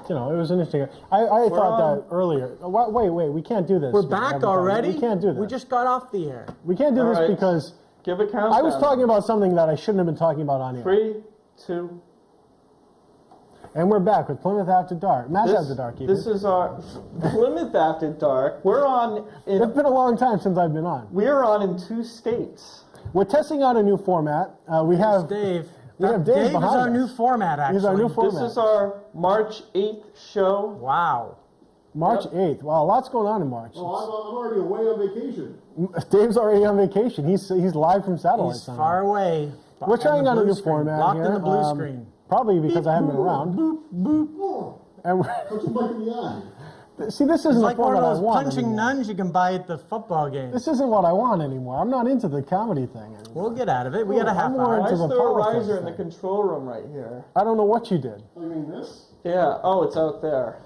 you know, it was an interesting. I thought that earlier. Wait, we can't do this. We're back already? We can't do this. We just got off the air. We can't do All this right. because Give a countdown. I was talking about something that I shouldn't have been talking about on air. 3, 2. And we're back with Plymouth After Dark. Matt's After Dark. Even. This is our Plymouth After Dark. We're on. It's been a long time since I've been on. We're on in 2 states. We're testing out a new format. We have Dave. We have Dave Dave is behind our us. new format, actually. He's our new format. This is our March 8th show. Wow. March 8th. Wow, a lot's going on in March. Oh, I'm already away on vacation. Dave's already on vacation. He's live from satellite. He's somehow. far away. We're trying out a new screen. format Locked here. in the blue screen. Probably because I haven't been around. Oh, And don't you like in the eye? see, this isn't It's the like one format of I those want punching anymore. nuns you can buy at the football game. This isn't what I want anymore. I'm not into the comedy thing anymore. We'll get out of it. We got a half I'm more hour. Why into is the there a politics riser in the thing. control room right here? I don't know what you did. Oh, you mean this? Yeah. Oh, it's out there.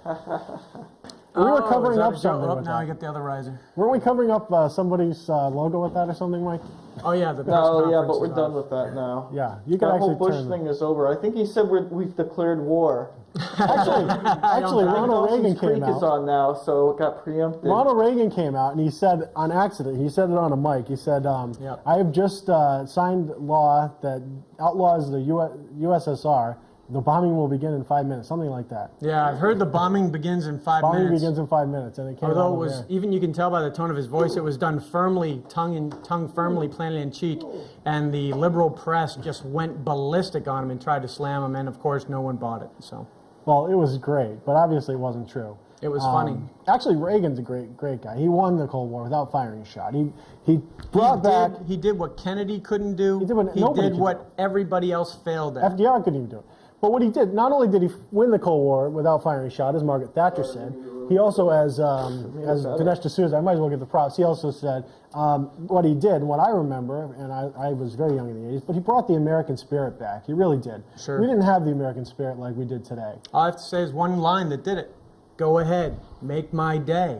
We were covering is that up a joke? something Oh, with now I that. get the other riser. Weren't we covering up somebody's logo with that or something, Mike? Oh, yeah. The press No, yeah, conference but we're is done off. with that now. Yeah, you can That actually whole Bush turn thing is over. I think he said we've declared war. Actually, Ronald Reagan Dawson's came Creek is out. on now, so it got preempted. Ronald Reagan came out and he said on accident, he said it on a mic, he said, Yep. I have just signed law that outlaws the USSR. The bombing will begin in 5 minutes, something like that. Yeah, I've heard the bombing begins in 5 Bombing minutes. begins in 5 minutes, and it came Although out it of was, there. even you can tell by the tone of his voice, it was done firmly, tongue firmly planted in cheek, and the liberal press just went ballistic on him and tried to slam him, and of course no one bought it. So Well, it was great, but obviously it wasn't true. it was funny. Actually, Reagan's a great guy. He won the Cold War without firing a shot. He brought back. He did what Kennedy couldn't do. He did what nobody could do. what everybody else failed at. FDR couldn't even do it. But what he did, not only did he win the Cold War without firing a shot, as Margaret Thatcher said, he also, as Dinesh D'Souza, I might as well give the props, he also said what he did, what I remember, and I was very young in the 80s, but he brought the American spirit back. He really did. Sure. We didn't have the American spirit like we did today. All I have to say is one line that did it. Go ahead, make my day.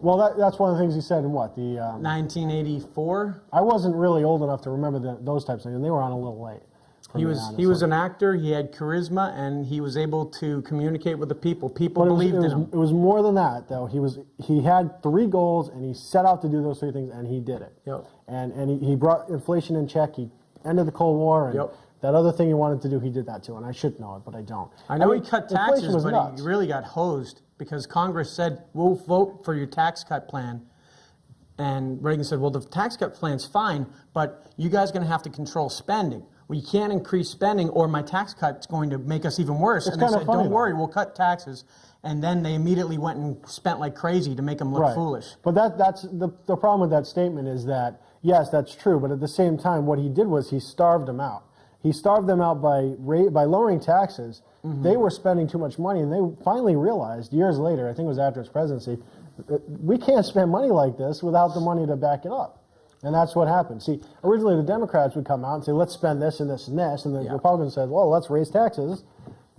Well, that's one of the things he said in what? The 1984. I wasn't really old enough to remember those types of things, and they were on a little late. He was an actor. He had charisma, and he was able to communicate with the people. People But believed in him. It was more than that, though. He had 3 goals, and he set out to do those 3 things, and he did it. Yep. And he brought inflation in check. He ended the Cold War, and Yep. that other thing he wanted to do, he did that too. And I should know it, but I don't. I know mean, he cut inflation taxes, was but nuts. he really got hosed because Congress said, we'll vote for your tax cut plan. And Reagan said, well, the tax cut plan's fine, but you guys are going to have to control spending. We can't increase spending or my tax cut's going to make us even worse. It's And they kinda said, funny, don't though. worry, we'll cut taxes. And then they immediately went and spent like crazy to make him look Right. foolish. But that's the problem with that statement is that, yes, that's true, but at the same time, what he did was he starved them out. He starved them out by lowering taxes. Mm-hmm. They were spending too much money, and they finally realized years later, I think it was after his presidency, we can't spend money like this without the money to back it up. And that's what happened. See, originally the Democrats would come out and say, let's spend this and this and this, and the Yeah. Republicans said, well, let's raise taxes.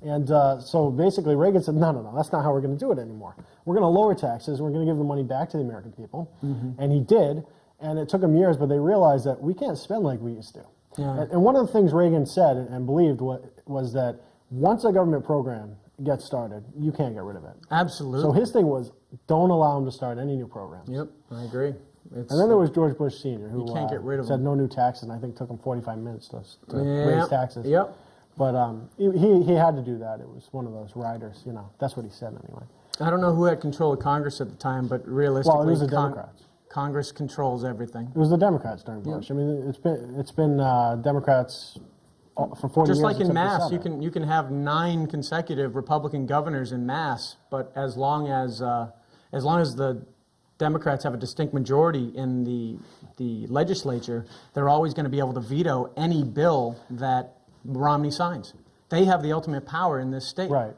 And so basically Reagan said, no, that's not how we're going to do it anymore. We're going to lower taxes, and we're going to give the money back to the American people. Mm-hmm. And he did, and it took him years, but they realized that we can't spend like we used to. Yeah. And one of the things Reagan said and believed was that once a government program gets started, you can't get rid of it. Absolutely. So his thing was, don't allow him to start any new programs. Yep, I agree. And then there was George Bush Sr., who You can't get rid of said him. no new taxes, and I think took him 45 minutes to Yeah. raise taxes. Yep. But he had to do that. It was one of those riders, That's what he said anyway. I don't know who had control of Congress at the time, but realistically, Well, it was the Democrats. Congress controls everything. It was the Democrats during Bush. I mean, it's been Democrats for 40 years. Just like in except the Mass, Senate. you can have 9 consecutive Republican governors in Mass, but as long as the Democrats have a distinct majority in the legislature, they're always going to be able to veto any bill that Romney signs. They have the ultimate power in this state. Right.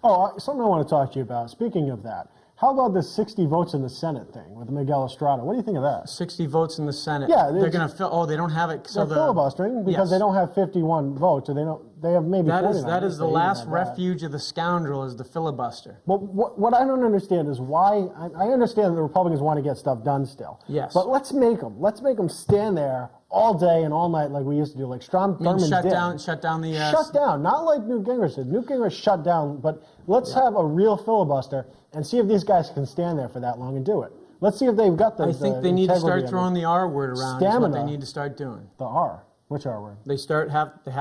Oh, something I want to talk to you about. Speaking of that, how about the 60 votes in the Senate thing with Miguel Estrada? What do you think of that? 60 votes in the Senate. Yeah, they're going to fill. Oh, they don't have it. So They're filibustering because Yes. they don't have 51 votes, or they don't. they have maybe That 49. is the They even last had that. refuge of the scoundrel is the filibuster. But what I don't understand is why, I understand the Republicans want to get stuff done still. Yes. But let's make them stand there all day and all night like we used to do, like Strom I mean, Thurmond shut did. down the. Shut down, not like Newt Gingrich did. Newt Gingrich shut down, but let's have a real filibuster and see if these guys can stand there for that long and do it. Let's see if they've got the I think they need to integrity start of it. throwing the R word around. Is what Stamina. they need to start doing. The R. Which R word? They have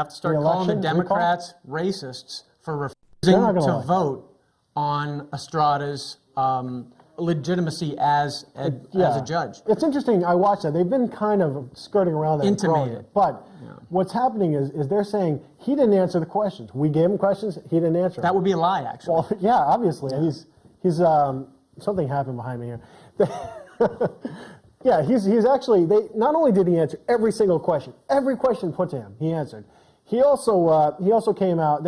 to start calling the Re-election? Democrats racists for They're not refusing gonna to like vote on Estrada's legitimacy as a judge. It's interesting. I watched that. They've been kind of skirting around that. and throwing Intimated. it. But what's happening is they're saying he didn't answer the questions. We gave him questions. He didn't answer That them. would be a lie, actually. Well, yeah, obviously. He's something happened behind me here. Yeah, he's actually, not only did he answer every single question put to him, he answered. He also came out,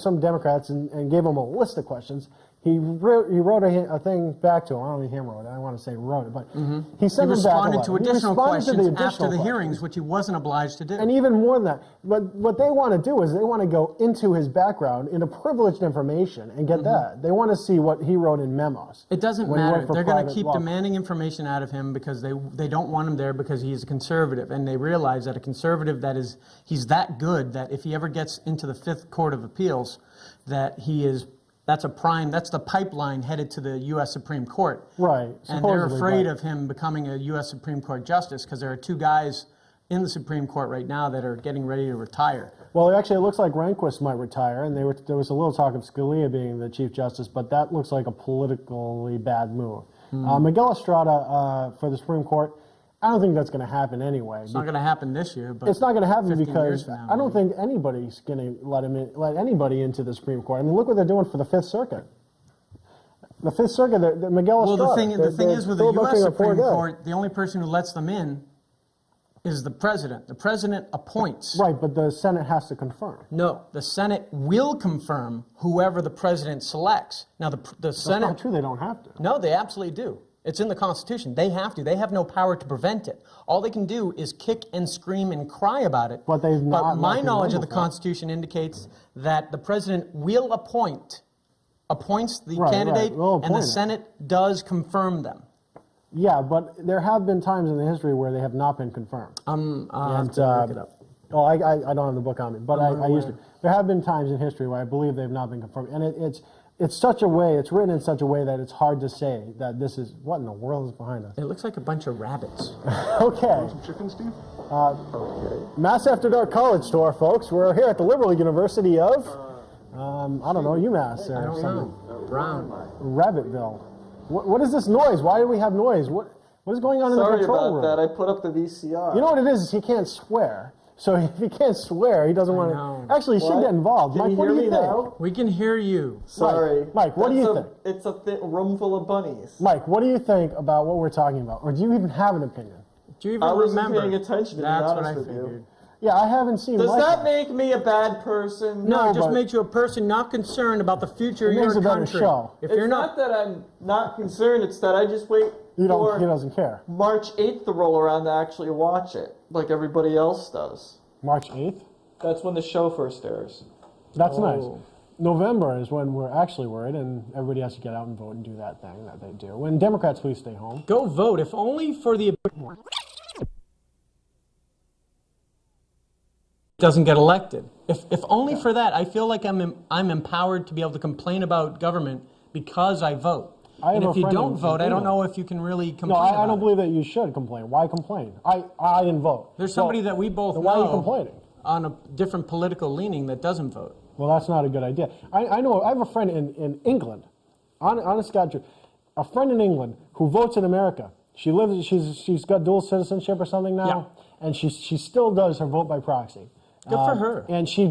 some Democrats and gave him a list of questions. He wrote a thing back to him. I don't know if he wrote it. I don't want to say wrote it, but he He sent him back a responded letter. to He additional responded to questions additional after the questions. hearings, which he wasn't obliged to do. And even more than that, but what they want to do is they want to go into his background, into privileged information, and get that. They want to see what he wrote in memos. It doesn't when he matter. worked for They're going to private keep law. demanding information out of him because they don't want him there because he's a conservative, and they realize that a conservative he's that good that if he ever gets into the Fifth Court of Appeals, that that's the pipeline headed to the U.S. Supreme Court. Right. And they're supposedly, afraid but- of him becoming a U.S. Supreme Court justice because there are two guys in the Supreme Court right now that are getting ready to retire. Well, actually, it looks like Rehnquist might retire, and there was a little talk of Scalia being the Chief Justice, but that looks like a politically bad move. Miguel Estrada for the Supreme Court, I don't think that's going to happen anyway. It's not going to happen this year, but It's not going to happen 15 years because from now, I don't think anybody's going to let anybody into the Supreme Court. I mean, look what they're doing for the Fifth Circuit. The Fifth Circuit, the Miguel Well, Estrada. the thing is with the U.S. filibustering Supreme poor guy. Court, the only person who lets them in is the president. The president appoints. Right, but the Senate has to confirm. No, the Senate will confirm whoever the president selects. Now, the That's Senate... not true. They don't have to. No, they absolutely do. It's in the Constitution. They have to. They have no power to prevent it. All they can do is kick and scream and cry about it. But they've not But my let knowledge of the people vote. Constitution indicates that the president will appoints the Right, candidate, right. Will and the appoint it. Senate does confirm them. Yeah, but there have been times in the history where they have not been confirmed. I'll have And, to look it up. Oh, I don't have the book on me, but I'm I used to. aware. There have been times in history where I believe they've not been confirmed, and it's such a way. It's written in such a way that it's hard to say that this is what in the world is behind us. It looks like a bunch of rabbits. Okay, Chicken, Steve? Mass After Dark College Tour, folks. We're here at the Liberal University of I don't know, UMass or I don't something. know. Brown. Rabbitville. What is this noise? Why do we have noise? What is going on in the Sorry control about room? that. I put up the VCR. You know what it is he can't swear. So if he can't swear, he doesn't want know. to. Actually, he should What? get involved. Can Mike, you what hear do you me think? now? We can hear you. Sorry. Mike, what do you think? It's a room full of bunnies. Mike, what do you think about what we're talking about? Or do you even have an opinion? Do you even I wasn't remember? paying attention, to be That's what I honest with you. figured. Yeah, I haven't seen Does Mike. that make me a bad person? No, No, it just but- makes you a person not concerned about the future of It makes your a better country. show. If It's you're not not, that I'm not concerned. It's that I just wait He for doesn't care. March 8th to roll around to actually watch it, like everybody else does. March 8th? That's when the show first airs. That's nice. Oh. November is when we're actually worried, and everybody has to get out and vote and do that thing that they do. When Democrats, please stay home. go vote, if only for the doesn't get elected. If only for that, I feel like I'm empowered to be able to complain about government because I vote. I have And a if you friend don't in vote, I don't England. know if you can really complain. No, I about don't it. believe that you should complain. Why complain? I didn't vote. There's So, somebody that we both then know why are you complaining? on a different political leaning that doesn't vote. Well, that's not a good idea. I know, I have a friend in England, honest God, truth, a friend in England who votes in America. She's got dual citizenship or something now, and she still does her vote by proxy. Good for her. And she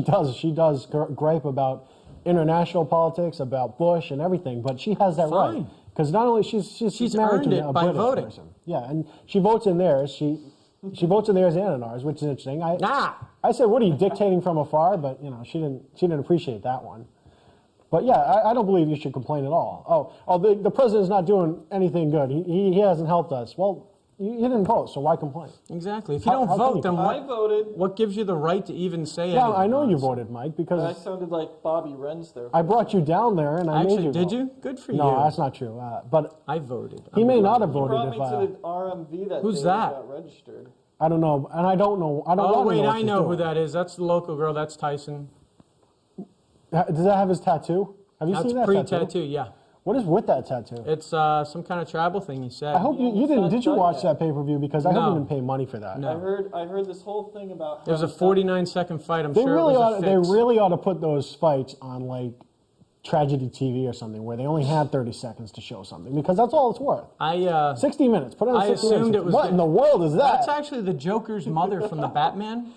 does gripe about international politics, about Bush and everything, but she has that right. Fine. Because not only she's married earned to it a by British voting. person. Yeah, and she votes in theirs. She votes in theirs and in ours, which is interesting. I said, "What are you dictating from afar?" But she didn't appreciate that one. But yeah, I don't believe you should complain at all. The president's not doing anything good. He hasn't helped us. Well, You didn't vote, so why complain? Exactly. If you How- don't how can vote, you- then I what? voted. What gives you the right to even say Yeah, anything? I know you honestly? voted, Mike, I because sounded like Bobby Renz there. I brought you down there and I made Actually, you did vote. you? Good for you. No, that's not true. But I voted. he I'm may glad. not have You voted brought if me to the RMV that Who's day that? got registered. I don't know, and I don't know. I don't. Oh, wanna wait, what I she's know who doing. that is. That's the local girl. That's Tyson. Does that have his tattoo? Have you That's seen that pre-tattoo, yeah. What is with that tattoo? It's some kind of tribal thing, he said. I hope you it's didn't. not Did you done watch yet. that pay-per-view? Because I hope No. you didn't pay money for that. No. I heard this whole thing about. It was a how- 49-second fight. I'm They sure really it was ought. a They fix. really ought to put those fights on like tragedy TV or something, where they only had 30 seconds to show something, because that's all it's worth. 60 minutes. Put it on I 60 assumed minutes. it was What the- in the world is that? That's actually the Joker's mother from the Batman.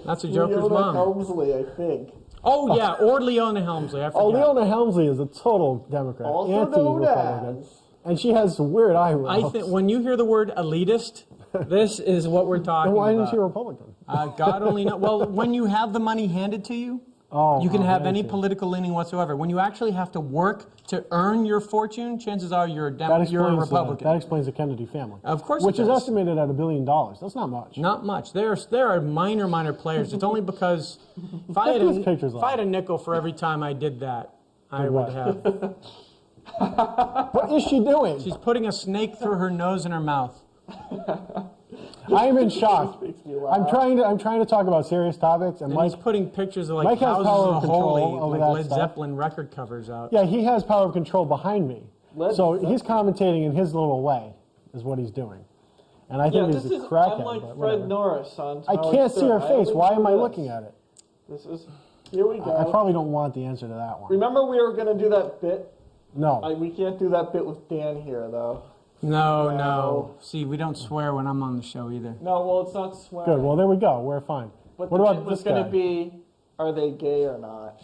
That's the Joker's Leona mom. Helmsley, I think. Oh, yeah, or Leona Helmsley. I forget. Oh, Leona Helmsley is a total Democrat, Also known anti-Republican, as- and she has some weird eyebrows. I think when you hear the word elitist, this is what we're talking Then why about. isn't she a Republican? God only knows. Well, when you have the money handed to you, Oh, you can have I any see. political leaning whatsoever. When you actually have to work to earn your fortune, chances are you're a, That you're a explains, Republican. that explains the Kennedy family. Of course it Which is does. estimated at $1 billion. That's not much. Not much. There are minor players. It's only because if I, had these pictures if I had on. a nickel for every time I did that, I Did would what? have. What is she doing? She's putting a snake through her nose and her mouth. I am in shock. Makes me laugh. I'm trying to talk about serious topics, and And Mike. he's putting pictures of like Mike has houses power of of control holy, over like that Led stuff. Zeppelin record covers out. Yeah, he has power of control behind me. Led So Zeppelin. he's commentating in his little way, is what he's doing. And I Yeah, think this he's a is crackhead. unlike but Fred whatever. Norris on. I Howard can't see Stern. her face. only Why am I do looking this. at it? This is. Here we go. I probably don't want the answer to that one. Remember we were gonna do that bit. No. We can't do that bit with Dan here though. No. See, we don't swear when I'm on the show either. No, well it's not swearing. Good. Well, there we go. We're fine. But What the about bit was this gonna guy? be, are they gay or not?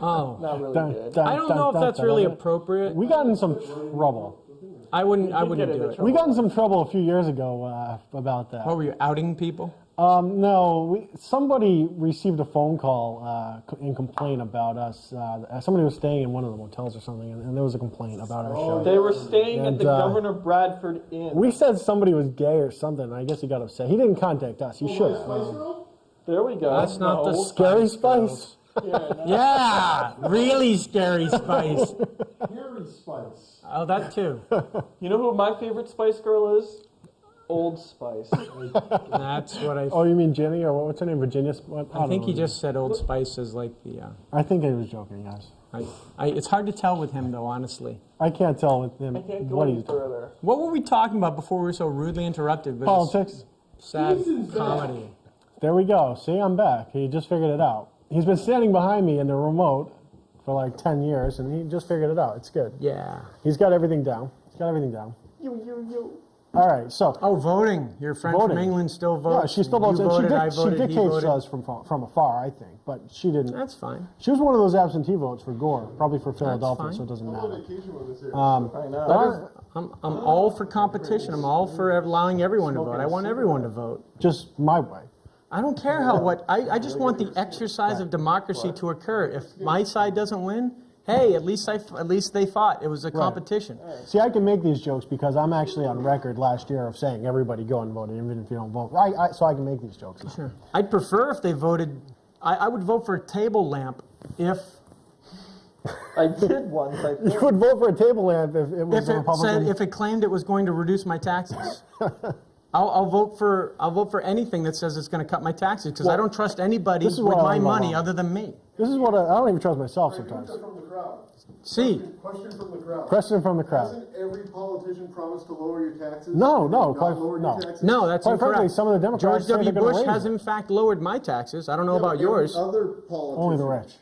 Oh. Not really Dun, good. dun, I don't dun, know if dun, that's dun, really dun. appropriate. We got in some trouble. I wouldn't get do into it. trouble. We got in some trouble a few years ago about that. What were you, outing people? No, somebody received a phone call and complaint about us. Somebody was staying in one of the motels or something, and there was a complaint about our show. They were staying at And, the Governor Bradford Inn. We said somebody was gay or something. I guess he got upset. He didn't contact us. He should have. Spice Girl? There we go. That's not the No. Scary Spice Spice. Yeah, really scary Spice. Harry Spice. Oh, that too. You know who my favorite Spice Girl is? Old Spice. That's what I. Oh, you mean Jenny or what's her name? Virginia? I think he just said Old Spice is like the. I think he was joking, guys. It's hard to tell with him though, honestly. I can't tell with him I can't go what any he's doing. further. What were we talking about before we were so rudely interrupted? With this Politics. sad comedy. There we go. See, I'm back. He just figured it out. He's been standing behind me in the remote for like 10 years, and he just figured it out. It's good. Yeah. He's got everything down. He's got everything down. You. All right, so Oh, voting. Your friend Voting. from England still votes. yeah, she still votes, You and voted, I she voted, he dictates voted. us from afar, I think, but she didn't. That's fine. She was one of those absentee votes for Gore, probably for Philadelphia, fine. so it doesn't I'm on matter. vacation when this airs. I know. Our- I'm all for competition. I'm all for allowing everyone to vote. I want everyone to vote. just my way. I don't care how what. I just want the exercise of democracy to occur. If my side doesn't win, hey, at least they fought. It was a competition. See, I can make these jokes because I'm actually on record last year of saying everybody go and vote, even if you don't vote. So I can make these jokes. Sure. I'd prefer if they voted. I would vote for a table lamp if I did once, I You think. would vote for a table lamp if it was if a it Republican. said if it claimed it was going to reduce my taxes. I'll vote for anything that says it's going to cut my taxes because I don't trust anybody this is with what I my like about money Obama. other than me. This is what I don't even trust myself sometimes. Question from the crowd. See, Question from the crowd. Question from the crowd. Hasn't every politician promised to lower your taxes? No, And no, you've not quite- lowered no. your taxes? no, that's Quite incorrect. frankly, some of the Democrats George say W. they're gonna Bush raise has them. in fact lowered my taxes. I don't know Yeah, but about yours. Every other politician. Only the rich.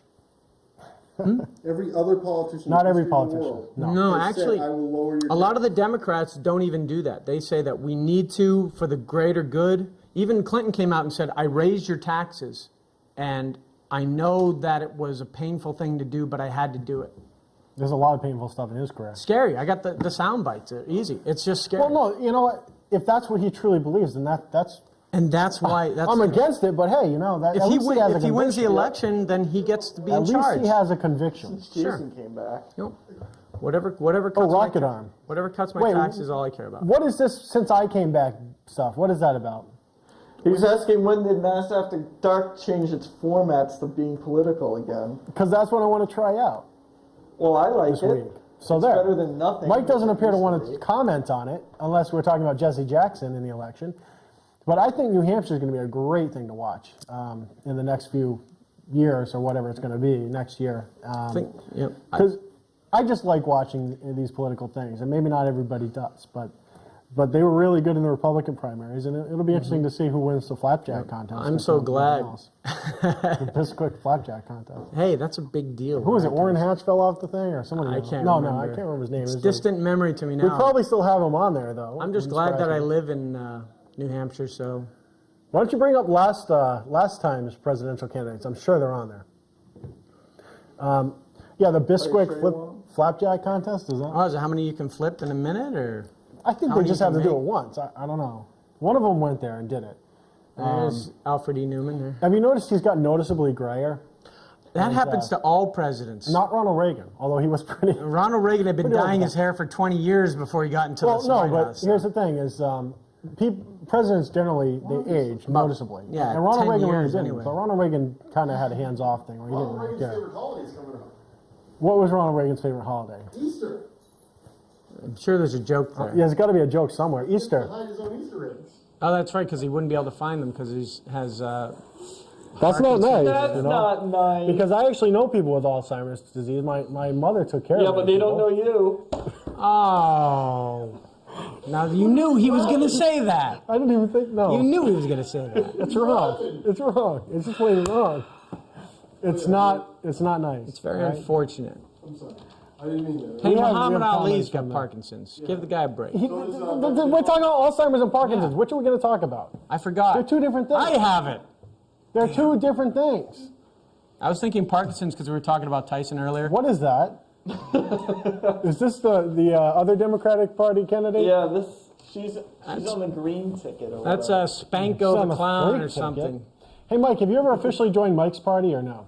Every other politician. Not in the every history of the politician. world No. No, has said, actually, I will lower your a lot of the Democrats don't even do that. They say that we need to for the greater good. Even Clinton came out and said, I raised your taxes. And I know that it was a painful thing to do, but I had to do it. There's a lot of painful stuff in his career. Scary. I got the sound bites. They're easy. It's just scary. Well, no, you know what? If that's what he truly believes, then that's. And that's why. That's I'm against it, but hey, you know that. If at he, least win, has a if he wins the conviction. election, then he gets to be At in least charge. he has a conviction. Jason came back. Yep. Whatever cuts Oh, rocket arm. Whatever cuts my Wait, taxes is all I care about. What is this since I came back stuff? What is that about? He was asking when did Mass After Dark change its formats to being political again. Because that's what I want to try out Well, I like this it. week. So It's there. better than nothing. Mike doesn't appear to want to Recently. comment on it unless we're talking about Jesse Jackson in the election. But I think New Hampshire is going to be a great thing to watch in the next few years or whatever it's going to be next year. Yep. Because I just like watching these political things, and maybe not everybody does, but they were really good in the Republican primaries, and it'll be interesting to see who wins the flapjack contest. I'm if so nothing glad. else. The Bisquick flapjack contest. Hey, that's a big deal. Who was it? Orrin Hatch fell off the thing, or someone? I can't no, remember. No, I can't remember his name. It's It was distant memory to me like- we now. probably still have him on there, though. I'm just Wouldn't glad that I surprise me. live in New Hampshire, so Why don't you bring up last time's presidential candidates? I'm sure they're on there. Yeah, the Bisquick sure you want 'em? flapjack contest is that? oh, is it how many you can flip in a minute, or I think how they many just you have to can do it make? once. I don't know. One of them went there and did it. there's Alfred E. Newman there? Have you noticed he's got noticeably grayer? That happens to all presidents. Not Ronald Reagan, although he was pretty. Ronald Reagan had been Pretty old dyeing guy. his hair for 20 years before he got into Well, the no, White but House. here's the thing: is presidents generally they age noticeably. yeah, and Ronald 10 Reagan really years didn't. anyway. So Ronald Reagan kind of had a hands-off thing where he didn't Ronald really Reagan's care. favorite holiday's coming up. What was Ronald Reagan's favorite holiday? Easter. I'm sure there's a joke there. Yeah, there's got to be a joke somewhere. To Easter. hide his own Easter eggs. Oh, that's right, because he wouldn't be able to find them because he has. That's not nice. That's you know? not nice. Because I actually know people with Alzheimer's disease. My mother took care of Yeah, those but they don't people. know you. Oh. Now you knew he was going to say that. I didn't even think. No, You knew he was going to say that. it's wrong. It's wrong. It's just plain wrong. It's not. It's not nice. It's very right? unfortunate. I'm sorry. I didn't mean that. Hey, We have Muhammad Ali's comments got on that. Parkinson's. Give the guy a break. We're talking about Alzheimer's and Parkinson's. Yeah. Which are we going to talk about? I forgot. They're two different things. I have it. They're two different things. I was thinking Parkinson's because we were talking about Tyson earlier. What is that? Is this the other Democratic Party candidate? Yeah, she's on the green ticket. Or That's whatever. She's Spanko on the a Clown freak or ticket. something. Hey, Mike, have you ever officially joined Mike's party or no?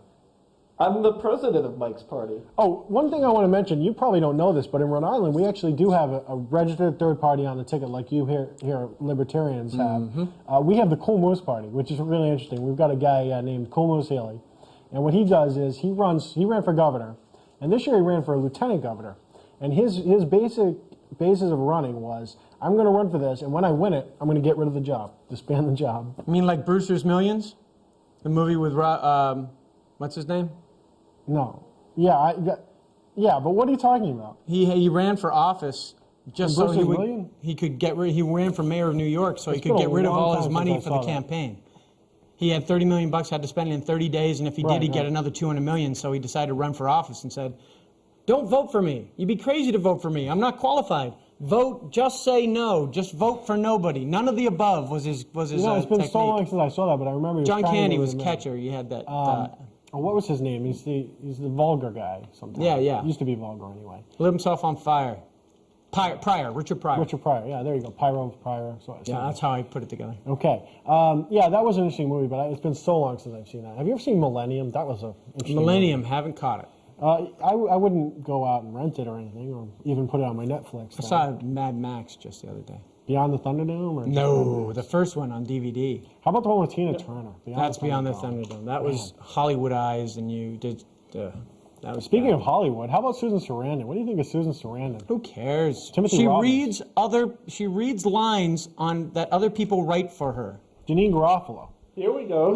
I'm the president of Mike's party. Oh, one thing I want to mention, you probably don't know this, but in Rhode Island, we actually do have a registered third party on the ticket like you here Libertarians have. We have the Cool Moose Party, which is really interesting. We've got a guy named Cool Moose Haley, and what he does is he ran for governor, and this year he ran for a lieutenant governor. And his basis of running was, I'm going to run for this, and when I win it, I'm going to get rid of the job, disband the job. You mean like Brewster's Millions? The movie with, what's his name? No. Yeah, but what are you talking about? He ran for office just And so Brewster's Million? he could get rid. He ran for mayor of New York so he It's could been get a rid of long all time his since money I for saw the that. campaign. He had $30 million had to spend it in 30 days, and if he did, Right, he'd get right. another $200 million. So he decided to run for office and said, "Don't vote for me. You'd be crazy to vote for me. I'm not qualified. Vote. Just say no. Just vote for nobody. None of the above was his You know, it's been technique. so long since I saw that, but I remember he was John trying to Candy get was rid of catcher. You had that. Oh, what was his name? He's the vulgar guy sometimes. Yeah. Used to be vulgar anyway. lit himself on fire. Pryor, Richard Pryor. Richard Pryor. Yeah, there you go. Pyro Pryor. Yeah, that's how I put it together. Okay. Yeah, that was an interesting movie, but it's been so long since I've seen that. Have you ever seen Millennium? That was a interesting Millennium, haven't caught it. movie. I wouldn't go out and rent it or anything, or even put it on my Netflix. I saw Mad Max just the other day. Beyond the Thunderdome? Or No, the first one on DVD. How about the one with Tina Turner? That's Beyond the Thunderdome. That was Hollywoodized, and you did. That was Speaking bad. of Hollywood, how about Susan Sarandon? What do you think of Susan Sarandon? Who cares? Timothy she Robbins. reads lines on that other people write for her. Janine Garofalo. Here we go.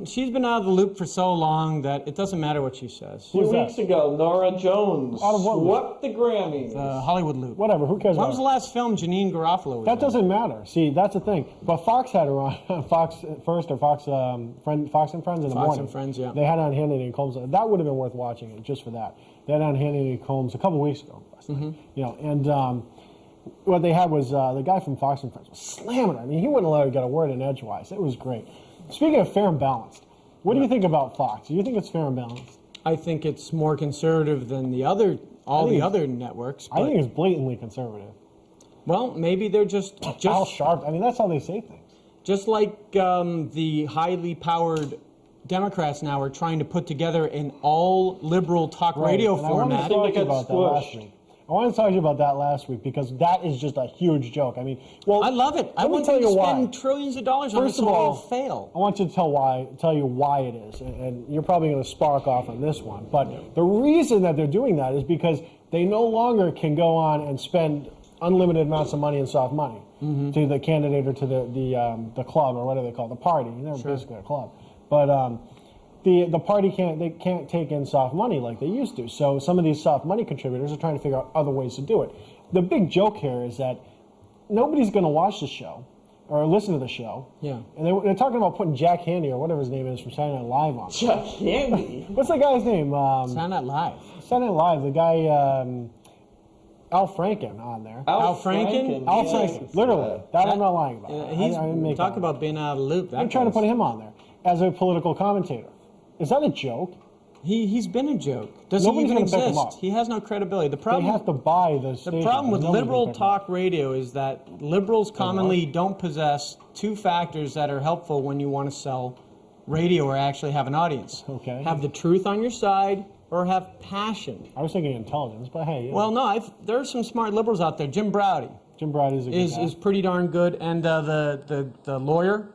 She's been out of the loop for so long that it doesn't matter what she says. 2 Who's that? weeks ago, Nora Jones Out of what swept the Grammys. Hollywood loop. Whatever, who cares When about was it? the last film Janine Garofalo was That in? doesn't matter. See, that's the thing. But Fox had her on Fox First or Fox Fox and Friends in the Fox morning. and Friends, yeah. They had on Hannity and Combs. That would have been worth watching it just for that. They had on Hannity and Combs a couple weeks ago. Mm-hmm. You know, and what they had was the guy from Fox and Friends was slamming her. I mean, he wouldn't let her get a word in edgewise. It was great. Speaking of fair and balanced, what do you think about Fox? Do you think it's fair and balanced? I think it's more conservative than the other other networks. I but- think it's blatantly conservative. well, maybe they're just Al Sharp. I mean, that's how they say things. just like the highly powered Democrats now are trying to put together an all liberal talk radio And I wanted to format. talk They got about that last squished. week. I wanted to talk to you about that last week because that is just a huge joke. I mean, well, I love it. I let me want tell them to you why. spend trillions of dollars on it First so of all, it'll fail. I want you to tell you why it is, and you're probably going to spark off on this one. But the reason that they're doing that is because they no longer can go on and spend unlimited amounts of money in soft money to the candidate or to the club or whatever they call it, the party. They're basically a club, but the party can't take in soft money like they used to. So some of these soft money contributors are trying to figure out other ways to do it. The big joke here is that nobody's going to watch the show or listen to the show. Yeah. And they're talking about putting Jack Handy or whatever his name is from Saturday Night Live on. Jack Handy. What's that guy's name? Sound not live. Saturday Night Live. The guy Al Franken on there. Al Franken? Al yes. Franken. Literally. That I'm not lying about. He's I didn't make talk that about being out of the loop. I'm trying to put him on there as a political commentator. Is that a joke? He's been a joke. Does Nobody's he even gonna pick him exist? up. He has no credibility. The They problem have to buy the station. The problem with Nobody's liberal gonna pick him up. talk radio is that liberals commonly don't possess two factors that are helpful when you want to sell radio or actually have an audience. Okay. Have the truth on your side or have passion. I was thinking intelligence, but hey. Well, no, there are some smart liberals out there. Jim Browdy Jim Browdy is a good guy. is pretty darn good, and the lawyer,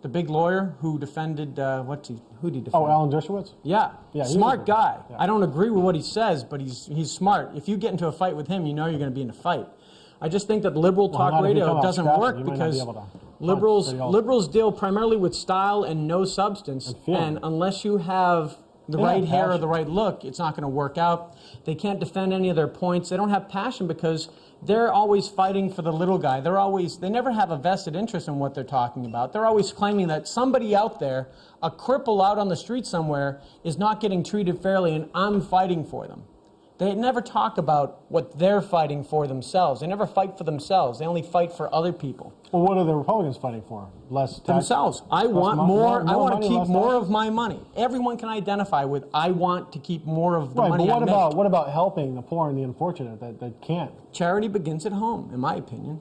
the big lawyer who defended who did he defend? Oh, Alan Dershowitz? Yeah, Yeah, he's smart a- guy. yeah. I don't agree with what he says, but he's smart. If you get into a fight with him, you know you're going to be in a fight. I just think that liberal talk not if you come radio out doesn't scratching. work You might not because be able to liberals punch pretty hard. liberals deal primarily with style and no substance. feeling. And unless you have the They right have hair or passion. the right look, it's not going to work out. They can't defend any of their points. They don't have passion because they're always fighting for the little guy. They never have a vested interest in what they're talking about. They're always claiming that somebody out there, a cripple out on the street somewhere, is not getting treated fairly and I'm fighting for them. They never talk about what they're fighting for themselves. They never fight for themselves. They only fight for other people. Well, what are the Republicans fighting for? Less tax? Themselves. I want mo- more. more I want money, to keep less more tax? of my money. Everyone can identify with I want to keep more of the Right, money but I make. what about helping the poor and the unfortunate that can't? Charity begins at home, in my opinion.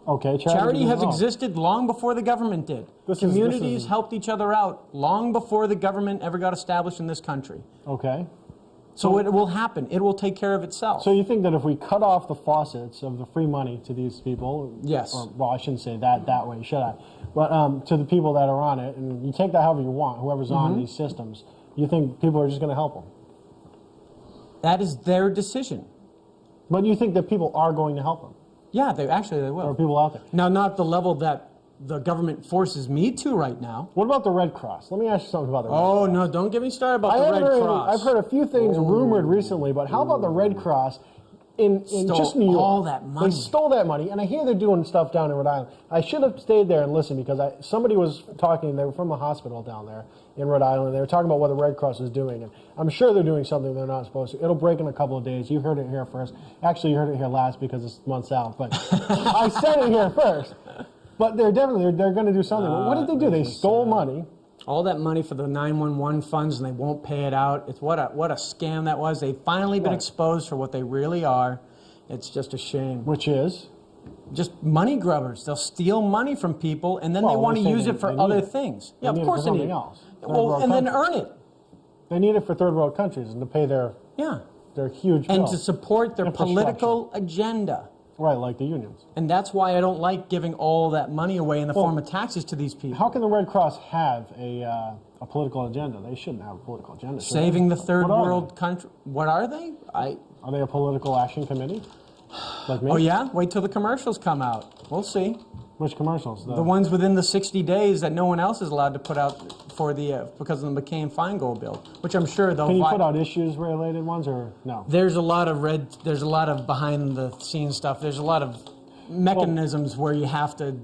Okay, Charity has existed. existed long before the government did. This is- Communities helped each other out long before the government ever got established in this country. Okay. So it will happen. It will take care of itself. So you think that if we cut off the faucets of the free money to these people, Yes. or, well, I shouldn't say that way, should I? But to the people that are on it, and you take that however you want, whoever's on these systems, you think people are just going to help them? That is their decision. But you think that people are going to help them? Yeah, they There will. are people out there. Now, not the level that the government forces me to right now. What about the Red Cross? Let me ask you something about the Red Cross. Oh, no, don't get me started about I the haven't Red heard Cross. I've heard a few things rumored recently, but how about the Red Cross in Stole just New York? all that money. They stole that money, and I hear they're doing stuff down in Rhode Island. I should have stayed there and listened because somebody was talking. They were from a hospital down there in Rhode Island. They were talking about what the Red Cross is doing, and I'm sure they're doing something they're not supposed to. It'll break in a couple of days. You heard it here first. Actually, you heard it here last because it's months out, but I said it here first. But they're definitely they're going to do something. What did they do? They stole money. All that money for the 911 funds and they won't pay it out. It's what a scam that was. They've finally been Right. exposed for what they really are. It's just a shame. Which is? Just money grubbers. They'll steal money from people and then Well, they want to they're use saying it for they need other it. things. They Yeah, need of it course for they need something it. else. Third Well, world and then countries. earn it. They need it for third world countries and to pay their Yeah. huge And bills. to support their Infrastructure. political agenda. Right, like the unions. And that's why I don't like giving all that money away in the Well, form of taxes to these people. How can the Red Cross have a political agenda? They shouldn't have a political agenda. should they? Saving the third What are world country. What are they? Are they a political action committee? Like me? Oh yeah? Wait till the commercials come out. We'll see. Which commercials? The ones within the 60 days that no one else is allowed to put out for the because of the McCain-Feingold bill, which I'm sure they'll. Can you put out issues-related ones or no? There's a lot of behind-the-scenes stuff. There's a lot of mechanisms where you have to,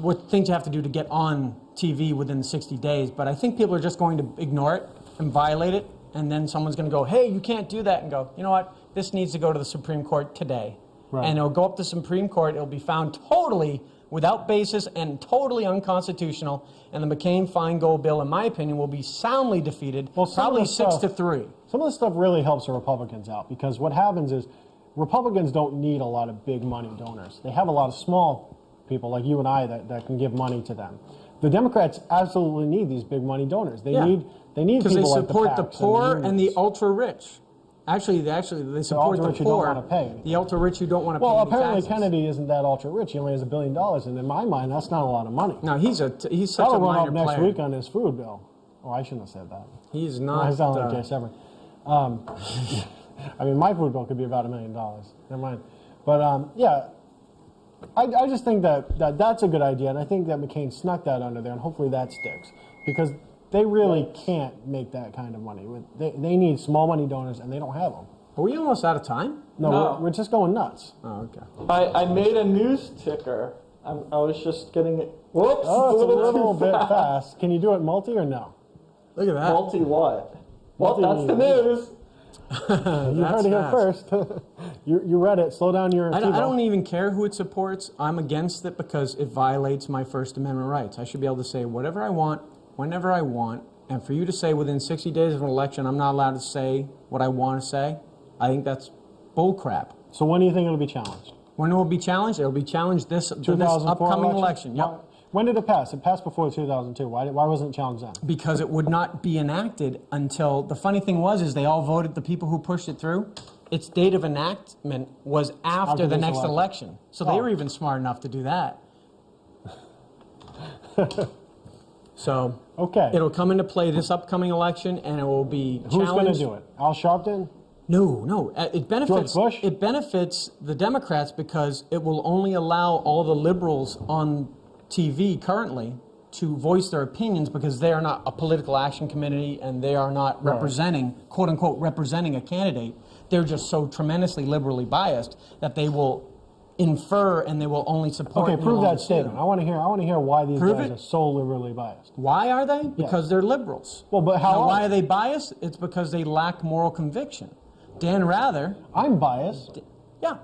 what things you have to do to get on TV within 60 days. But I think people are just going to ignore it and violate it, and then someone's going to go, "Hey, you can't do that," and go, "You know what? This needs to go to the Supreme Court today." Right. And it'll go up to the Supreme Court. It'll be found totally without basis and totally unconstitutional. And the McCain-Feingold bill, in my opinion, will be soundly defeated, Well, some of probably the stuff- 6-3. Some of this stuff really helps the Republicans out because what happens is Republicans don't need a lot of big money donors. They have a lot of small people like you and I that can give money to them. The Democrats absolutely need these big money donors. They need Because people they like support the PACs poor and the unions. ultra rich. Actually, they support the ultra-rich who don't poor. wanna pay. The ultra rich who don't want to pay Well, any apparently taxes. Kennedy isn't that ultra rich. He only has $1 billion, and in my mind, that's not a lot of money. No, he's such That'll a run minor up next player. week on his food bill. Oh, I shouldn't have said that. He's No, not. I sound like Jay Severin. I mean, my food bill could be about $1 million. Never mind. But yeah, I just think that's a good idea, and I think that McCain snuck that under there, and hopefully that sticks because they really can't make that kind of money. They need small money donors, and they don't have them. Are we almost out of time? No, No. we're just going nuts. Oh, okay. I made a news ticker. I was just getting it. Whoops! Oh, it's a too little bit fast. fast. Can you do it multi or no? Look at that. Multi what? Well, Multi- that's the news. You heard it here fast. first. you read it. Slow down your. I TiVo. don't even care who it supports. I'm against it because it violates my First Amendment rights. I should be able to say whatever I want, whenever I want. And for you to say within 60 days of an election, I'm not allowed to say what I want to say, I think that's bull crap. So when do you think it'll be challenged? When it will be challenged? It will be challenged this 2004 upcoming election. Yep. Why- When did it pass? It passed before 2002. Why wasn't it challenged then? Because it would not be enacted until, the funny thing is they all voted, the people who pushed it through, its date of enactment was after the this next election. election. So they Oh. were even smart enough to do that. So Okay. it'll come into play this upcoming election, and it will be Who's going to challenged. do it? Al Sharpton? No. It benefits. George Bush? It benefits the Democrats because it will only allow all the liberals on TV currently to voice their opinions because they are not a political action committee and they are not representing, quote unquote, representing a candidate. They're just so tremendously liberally biased that they will infer and they will only support. Okay, and prove will only that statement. see. I want to hear why these Prove guys it? are so liberally biased. Why are they? Because they're liberals. Well, but how Now, are why they? are they biased? It's because they lack moral conviction. Dan Rather, I'm biased. yeah.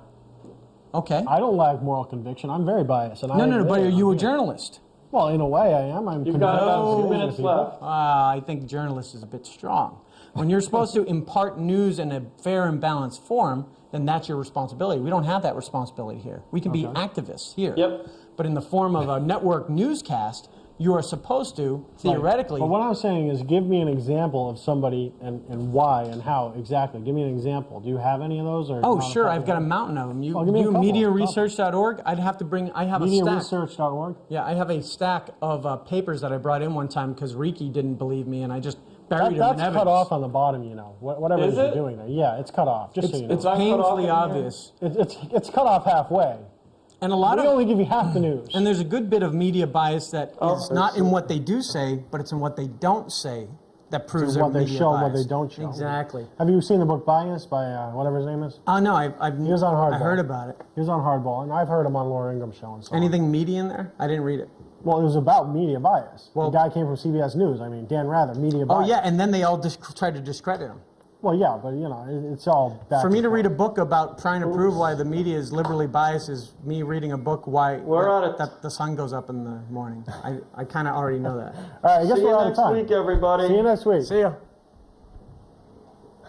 Okay. I don't lack moral conviction. I'm very biased. And No, but are you a journalist? journalist? Well, in a way, I am. I'm You've got about convinced 2 of minutes people. left. I think journalist is a bit strong. When you're supposed to impart news in a fair and balanced form, then that's your responsibility. We don't have that responsibility here. We can be activists here. Yep. But in the form of a network newscast, you are supposed to, theoretically. But what I'm saying is give me an example of somebody and why and how exactly. Give me an example. Do you have any of those? Or Oh, not off sure. the top I've of got a your head? mountain of them. Oh, give me a couple. MediaResearch.org. I have a stack. MediaResearch.org. Yeah, I have a stack of papers that I brought in one time because Riki didn't believe me, and I just buried them in That's evidence. cut off on the bottom, you know. Whatever Is it is it? you're doing there. Yeah, it's cut off, just so you know. It's that cut off painfully in here? obvious. It's cut off halfway. And a lot We of only give you half the news. and there's a good bit of media bias that Oh, is not in what they do say, but it's in what they don't say that proves in their what they media show and bias. what they don't show. Exactly. Have you seen the book Bias by whatever his name is? Oh no, I was on Hardball. I heard about it. He was on Hardball, and I've heard him on Laura Ingram's show and so on. Anything media in there? I didn't read it. Well, it was about media bias. Well- the guy came from CBS News. I mean, Dan Rather, media Oh bias. yeah, and then they all tried to discredit him. Well, yeah, but you know, it's all back For me to and read a forth. book about trying to prove why the media is liberally biased is me reading a book why We're out of- that the sun goes up in the morning. I kind of already know that. All right, I guess See we're you out of next time. week, everybody. See you next week. See ya.